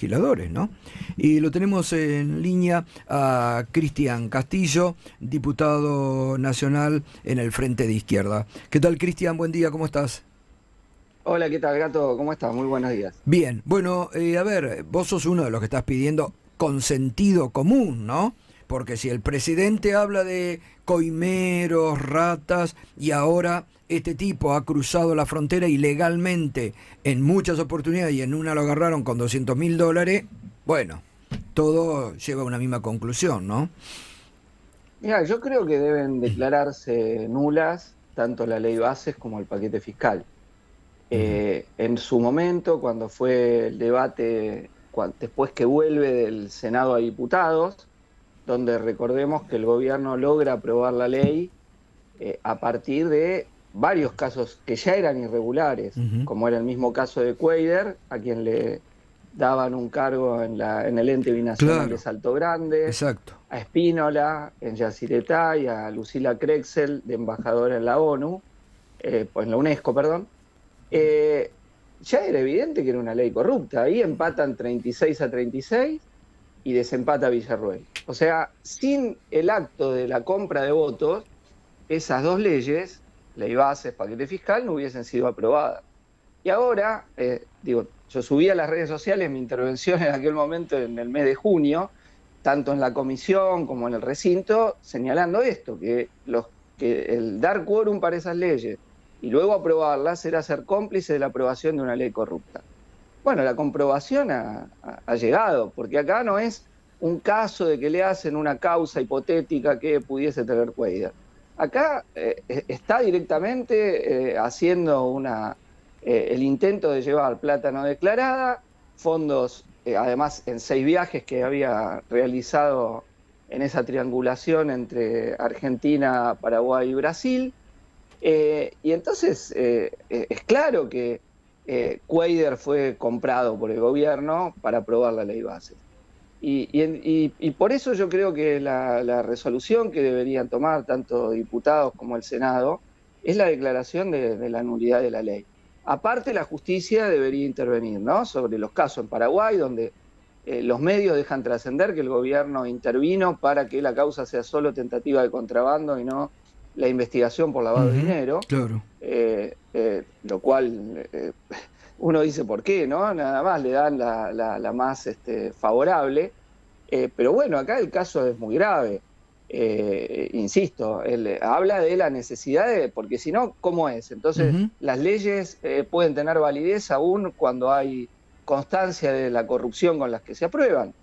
legisladores, ¿no? Y lo tenemos en línea a Cristian Castillo, diputado nacional en el Frente de Izquierda. ¿Qué tal, Cristian? Buen día, ¿cómo estás? Hola, ¿qué tal, Gato? ¿Cómo estás? Muy buenos días. Bien, bueno, a ver, vos sos uno de los que estás pidiendo con sentido común, ¿no? Porque si el presidente habla de coimeros, ratas, y ahora este tipo ha cruzado la frontera ilegalmente en muchas oportunidades y en una lo agarraron con $200.000, bueno, todo lleva a una misma conclusión, ¿no? Mira, yo creo que deben declararse nulas tanto la ley bases como el paquete fiscal. Ujú. En su momento, cuando fue el debate, después que vuelve del Senado a diputados, donde recordemos que el gobierno logra aprobar la ley a partir de varios casos que ya eran irregulares, Ujú. como era el mismo caso de Cuader, a quien le daban un cargo en el ente binacional de Claro, Salto Grande, exacto. a Espínola en Yacyretá y a Lucila Krexel de embajadora en la ONU, pues en la UNESCO, perdón. eh, ya era evidente que era una ley corrupta. Ahí empatan 36-36 y desempata Villarroel. O sea, sin el acto de la compra de votos, esas dos leyes, ley bases, paquete fiscal, no hubiesen sido aprobadas. Y ahora, yo subí a las redes sociales mi intervención en aquel momento, en el mes de junio, tanto en la comisión como en el recinto, señalando esto, que el dar quórum para esas leyes y luego aprobarlas era ser cómplice de la aprobación de una ley corrupta. Bueno, la comprobación ha llegado, porque acá no es un caso de que le hacen una causa hipotética que pudiese tener Cuellar. Acá está directamente haciendo el intento de llevar plata no declarada, fondos, además en 6 viajes que había realizado en esa triangulación entre Argentina, Paraguay y Brasil. Y entonces es claro que Cuader fue comprado por el gobierno para aprobar la ley base. Y por eso yo creo que la resolución que deberían tomar tanto diputados como el Senado es la declaración de la nulidad de la ley. Aparte, la justicia debería intervenir, ¿no? Sobre los casos en Paraguay, donde los medios dejan trascender que el gobierno intervino para que la causa sea solo tentativa de contrabando y no la investigación por lavado de Ujú. dinero, Claro. lo cual uno dice por qué, ¿no? Nada más le dan la más favorable. Pero bueno, acá el caso es muy grave. Insisto, él habla de la necesidad porque si no, ¿cómo es? Entonces, Ujú. las leyes pueden tener validez aún cuando hay constancia de la corrupción con las que se aprueban.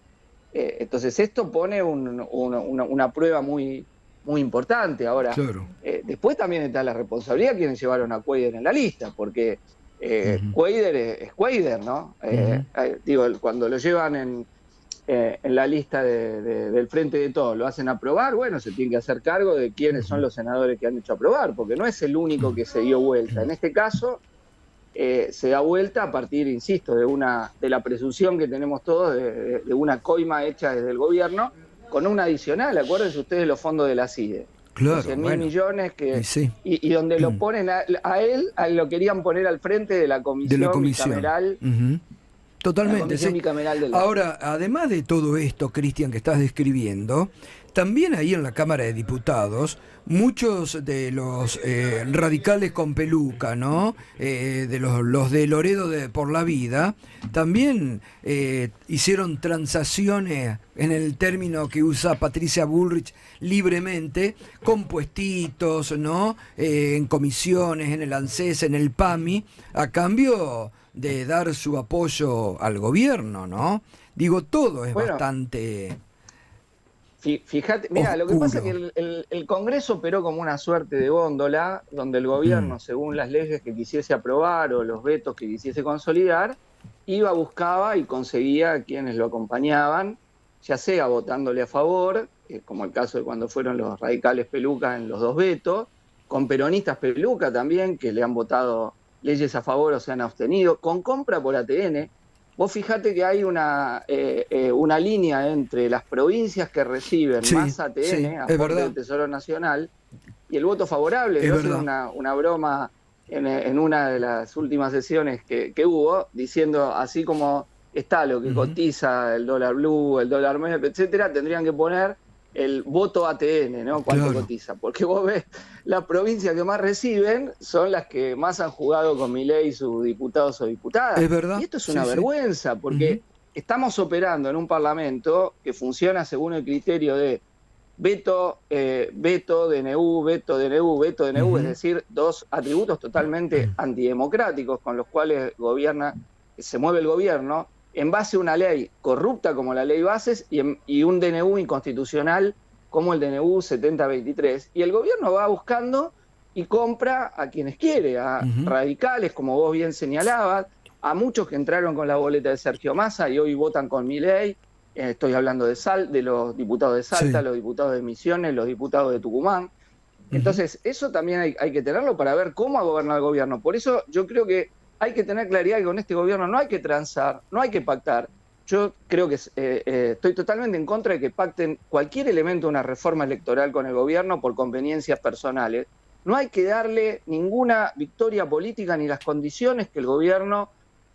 Entonces, esto pone una prueba muy importante. Ahora, Claro. después también está la responsabilidad de quienes llevaron a Cuader en la lista, porque Ujú. Cuader es Cuader, ¿no? Ujú. Cuando lo llevan en la lista del Frente de Todos, lo hacen aprobar, bueno, se tiene que hacer cargo de quiénes son Ujú. los senadores que han hecho aprobar, porque no es el único que se dio vuelta. En este caso, se da vuelta a partir, insisto, de la presunción que tenemos todos de una coima hecha desde el gobierno, con un adicional, acuérdense ustedes los fondos de la CIDE, los Claro, 100 mil bueno. millones Y sí. y donde lo ponen lo querían poner al frente de la De la comisión comisión. bicameral, Ujú. la Totalmente, comisión sí. bicameral del agua. Ahora, además de todo esto, Cristian, que estás describiendo, también ahí en la Cámara de Diputados, muchos de los radicales con peluca, ¿no? De los de Loredo por la vida, también hicieron transacciones en el término que usa Patricia Bullrich libremente, con puestitos, ¿no? En comisiones, en el ANSES, en el PAMI, a cambio de dar su apoyo al gobierno, ¿no? Digo, todo es Bueno, bastante fíjate, mira, lo que pasa es que oscuro. el Congreso operó como una suerte de góndola, donde el Mm. gobierno, según las leyes que quisiese aprobar o los vetos que quisiese consolidar, iba, buscaba y conseguía a quienes lo acompañaban, ya sea votándole a favor, como el caso de cuando fueron los radicales pelucas en los 2 vetos, con peronistas peluca también, que le han votado leyes a favor o se han abstenido, con compra por ATN. Vos fijate que hay una línea entre las provincias que reciben Sí, más sí, ATN, es aporte verdad, del Tesoro Nacional, y el voto favorable. es Yo hacía verdad. una broma en una de las últimas sesiones que hubo, diciendo, así como está lo que cotiza el dólar blue, el dólar MEP, etcétera, tendrían que poner el voto ATN, ¿no? Cuánto cotiza. Porque vos ves, las provincias que más reciben son las que más han jugado con Milei sus diputados o diputadas. Es verdad. Y esto es una vergüenza, porque estamos operando en un parlamento que funciona según el criterio de veto, DNU, veto, DNU, veto, DNU, es decir, dos atributos totalmente antidemocráticos con los cuales se mueve el gobierno, en base a una ley corrupta como la ley Bases y un DNU inconstitucional como el DNU 7023. Y el gobierno va buscando y compra a quienes quiere, a radicales, como vos bien señalabas, a muchos que entraron con la boleta de Sergio Massa y hoy votan con Milei. Estoy hablando de los diputados de Salta, los diputados de Misiones, los diputados de Tucumán. Entonces, eso también hay que tenerlo para ver cómo ha gobernado el gobierno. Por eso yo creo que hay que tener claridad que con este gobierno no hay que transar, no hay que pactar. Yo creo que estoy totalmente en contra de que pacten cualquier elemento de una reforma electoral con el gobierno por conveniencias personales. No hay que darle ninguna victoria política ni las condiciones que el gobierno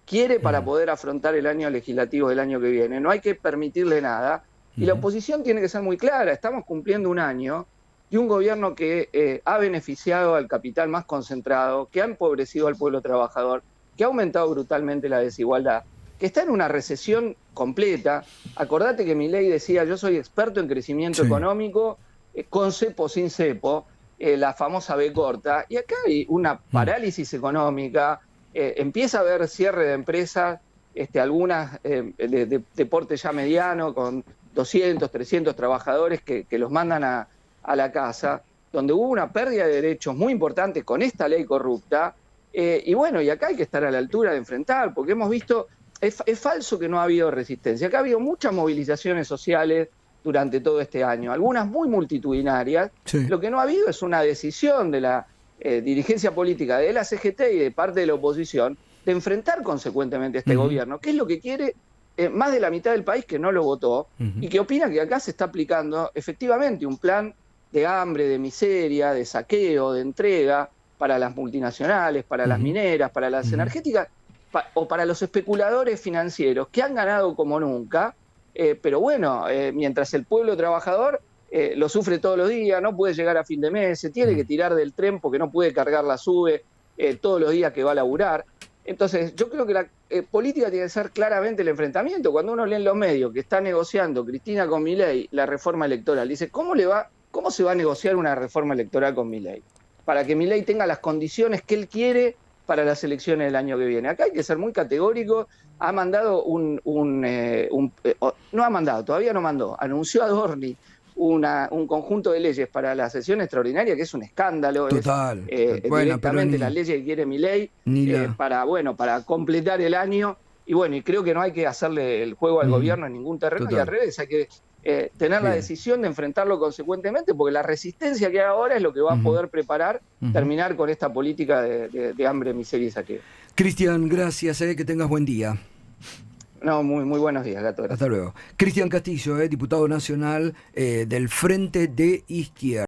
quiere para poder afrontar el año legislativo del año que viene. No hay que permitirle nada. Y la oposición tiene que ser muy clara. Estamos cumpliendo un año de un gobierno que ha beneficiado al capital más concentrado, que ha empobrecido al pueblo trabajador, que ha aumentado brutalmente la desigualdad, que está en una recesión completa. Acordate que Milei decía, yo soy experto en crecimiento económico, con cepo, sin cepo, la famosa B corta, y acá hay una parálisis económica, empieza a haber cierre de empresas, algunas de porte ya mediano, con 200, 300 trabajadores que los mandan a la casa, donde hubo una pérdida de derechos muy importante con esta ley corrupta. Y bueno, y acá hay que estar a la altura de enfrentar, porque hemos visto, es falso que no ha habido resistencia. Acá ha habido muchas movilizaciones sociales durante todo este año, algunas muy multitudinarias. Lo que no ha habido es una decisión de la dirigencia política de la CGT y de parte de la oposición de enfrentar consecuentemente a este gobierno, que es lo que quiere más de la mitad del país que no lo votó y que opina que acá se está aplicando efectivamente un plan de hambre, de miseria, de saqueo, de entrega para las multinacionales, para las mineras, para las energéticas o para los especuladores financieros que han ganado como nunca, pero bueno, mientras el pueblo trabajador lo sufre todos los días, no puede llegar a fin de mes, se tiene que tirar del tren porque no puede cargar la SUBE todos los días que va a laburar. Entonces, yo creo que la política tiene que ser claramente el enfrentamiento. Cuando uno lee en los medios que está negociando Cristina con Milei la reforma electoral, dice, ¿cómo se va a negociar una reforma electoral con Milei? Para que Milei tenga las condiciones que él quiere para las elecciones del año que viene. Acá hay que ser muy categórico. Ha mandado todavía no mandó, anunció a Dorni un conjunto de leyes para la sesión extraordinaria que es un escándalo. Total. Directamente las leyes que quiere Milei para completar el año. Y bueno, y creo que no hay que hacerle el juego al gobierno en ningún terreno. Y al revés, hay que tener la decisión de enfrentarlo consecuentemente, porque la resistencia que hay ahora es lo que va a poder preparar, terminar con esta política de hambre, miseria y saqueo. Cristian, gracias, que tengas buen día. No, muy buenos días, Gato. Hasta luego. Cristian Castillo, diputado nacional del Frente de Izquierda.